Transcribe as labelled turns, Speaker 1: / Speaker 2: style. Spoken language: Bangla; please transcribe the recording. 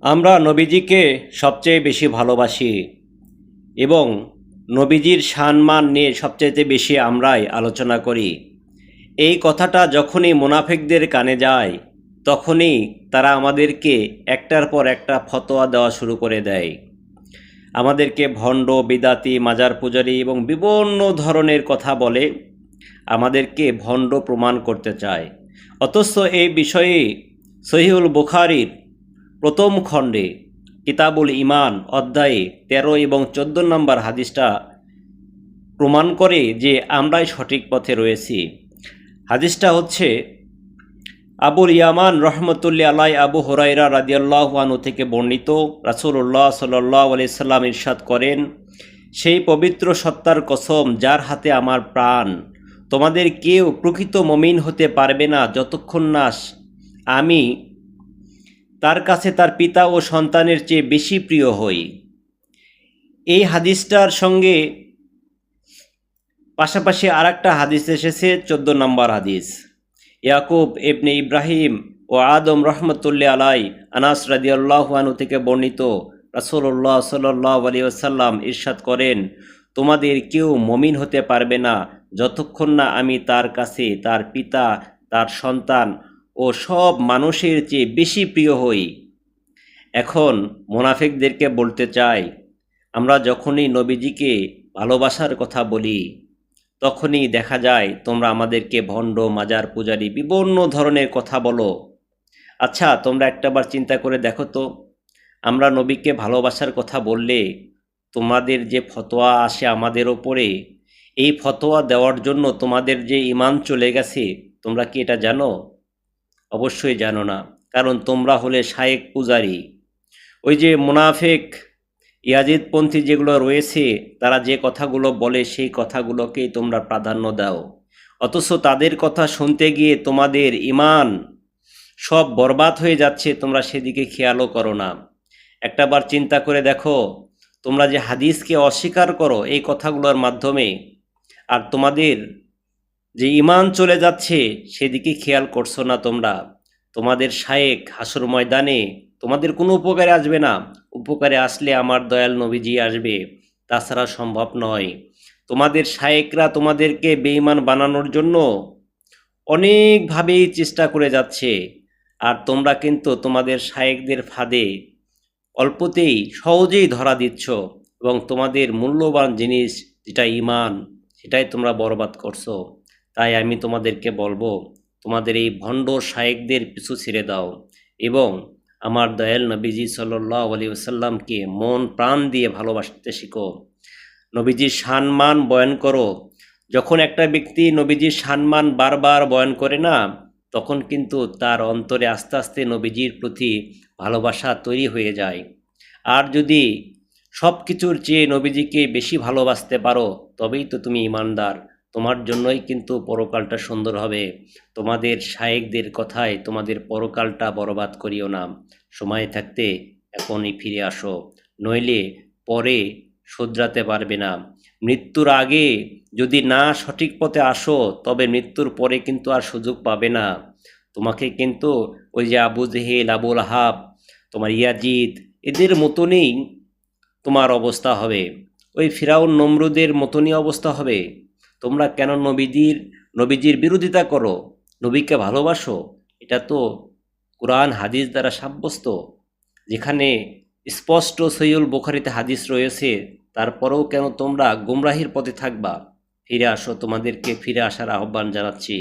Speaker 1: আমরা নবীজিকে সবচেয়ে বেশি ভালোবাসি এবং নবীজির সম্মান নিয়ে সবচেয়ে বেশি আমরাই আলোচনা করি। এই কথাটা যখনই মুনাফিকদের কানে যায় তখনই তারা আমাদেরকে একটার পর একটা ফতোয়া দেওয়া শুরু করে দেয়। আমাদেরকে ভণ্ড, বিদাতি, মাজার পূজারী এবং বিভিন্ন ধরনের কথা বলে আমাদেরকে ভণ্ড প্রমাণ করতে চায়। অথচ এই বিষয়ে সহিহুল বুখারীর প্রথম খণ্ডে কিতাবুল ইমান অধ্যায়ে 13 এবং 14 নম্বর হাদিসটা প্রমাণ করে যে আমরাই সঠিক পথে রয়েছি। হাদিসটা হচ্ছে আবুল ইয়ামান রহমতুল্লাহ আলাই আবু হুরায়রা রাদিয়াল্লাহু আনহু থেকে বর্ণিত। রাসূলুল্লাহ সাল্লাল্লাহু আলাইহি সাল্লাম ইরশাদ করেন, সেই পবিত্র সত্তার কসম যার হাতে আমার প্রাণ, তোমাদের কেউ প্রকৃত মুমিন হতে পারবে না যতক্ষণ না আমি তার কাছে তার পিতা ও সন্তানের চেয়ে বেশি প্রিয় হই। এই হাদিসটার সঙ্গে পাশাপাশি আরেকটা হাদিস এসেছে, 14 নম্বর হাদিস। ইয়াকুব ইবনে ইব্রাহিম ও আদম রহমতুল্লাহ আলাই আনাস রাদিয়াল্লাহু আনহু থেকে বর্ণিত। রাসূলুল্লাহ সাল্লাল্লাহু আলাইহি ওয়াসাল্লাম ইরশাদ করেন, তোমাদের কেউ মুমিন হতে পারবে না যতক্ষণ না আমি তার কাছে তার পিতা, তার সন্তান ও সব মানুষের চেয়ে বেশি প্রিয় হই। এখন মুনাফিকদেরকে বলতে চাই, আমরা যখনই নবীজিকে ভালোবাসার কথা বলি তখনই দেখা যায় তোমরা আমাদেরকে ভণ্ড, মাজার পূজারী বিভিন্ন ধরনের কথা বলো। আচ্ছা, তোমরা একটাবার চিন্তা করে দেখো তো, আমরা নবীকে ভালোবাসার কথা বললে তোমাদের যে ফতোয়া আসে আমাদের ওপরে, এই ফতোয়া দেওয়ার জন্য তোমাদের যে ঈমান চলে গেছে, তোমরা কি এটা জানো? অবশ্যই জানো না, কারণ তোমরা হলে শায়েক পূজারী। ওই যে মুনাফিক ইয়াজিদপন্থী যেগুলো রয়েছে, তারা যে কথাগুলো বলে সেই কথাগুলোকেই তোমরা প্রাধান্য দাও, অথচ তাদের কথা শুনতে গিয়ে তোমাদের ঈমান সব বরবাদ হয়ে যাচ্ছে, তোমরা সেদিকে খেয়ালও করো না। একটাবার চিন্তা করে দেখো, তোমরা যে হাদিসকে অস্বীকার করো এই কথাগুলোর মাধ্যমে, আর তোমাদের যে ঈমান চলে যাচ্ছে সেদিকে খেয়াল করছো না তোমরা। তোমাদের শায়েক হাসর ময়দানে তোমাদের কোনো উপকারে আসবে না। উপকারে আসলে আমার দয়াল নবীজি আসবে, তাছাড়া সম্ভব নয়। তোমাদের শায়েকরা তোমাদেরকে বেঈমান বানানোর জন্য অনেকভাবেই চেষ্টা করে যাচ্ছে, আর তোমরা কিন্তু তোমাদের শায়েকদের ফাঁদে অল্পতেই সহজেই ধরা দিচ্ছ এবং তোমাদের মূল্যবান জিনিস যেটা ঈমান, সেটাই তোমরা বরবাদ করছো। তাই আমি তোমাদেরকে বলবো, তোমাদের এই ভণ্ড শায়েকদের পিছু ছেড়ে দাও এবং আমার দয়াল নবীজি সাল্লাল্লাহু আলাইহি ওয়াসাল্লামকে মন প্রাণ দিয়ে ভালোবাসতে শিখো, নবীজির সম্মান বয়ান করো। যখন একটা ব্যক্তি নবীজির সম্মান বারবার বয়ান করে না, তখন কিন্তু তার অন্তরে আস্তে আস্তে নবীজির প্রতি ভালোবাসা তৈরি হয়ে যায়। আর যদি সব কিছুর চেয়ে নবীজিকে বেশি ভালোবাসতে পারো, তবেই তো তুমি ঈমানদার। তোমার জন্যই কিন্তু পরকালটা সুন্দর হবে। তোমাদের শায়েকদের কথায় তোমাদের পরকালটা বরবাদ করিও না। সময় থাকতে এখনই ফিরে আসো, নইলে পরে শুধরাতে পারবে না। মৃত্যুর আগে যদি না সঠিক পথে আসো, তবে মৃত্যুর পরে কিন্তু আর সুযোগ পাবে না। তোমাকে কিন্তু ওই যে আবু জেহেল, আবু লাহাব, তোমার ইয়াজিদ, এদের মতনই তোমার অবস্থা হবে। ওই ফিরাউন নমরুদের মতনই অবস্থা হবে। তোমরা কেন নবীজির বিরোধিতা করো, নবীকে ভালোবাসো? এটা তো কুরআন হাদিস দ্বারা সাব্যস্ত। যেখানে স্পষ্ট সহিহুল বুখারীতে হাদিস রয়েছে, তারপরেও কেন তোমরা গুমরাহির পথে থাকবা? ফিরে আসো, তোমাদেরকে ফিরে আসার আহ্বান জানাচ্ছি।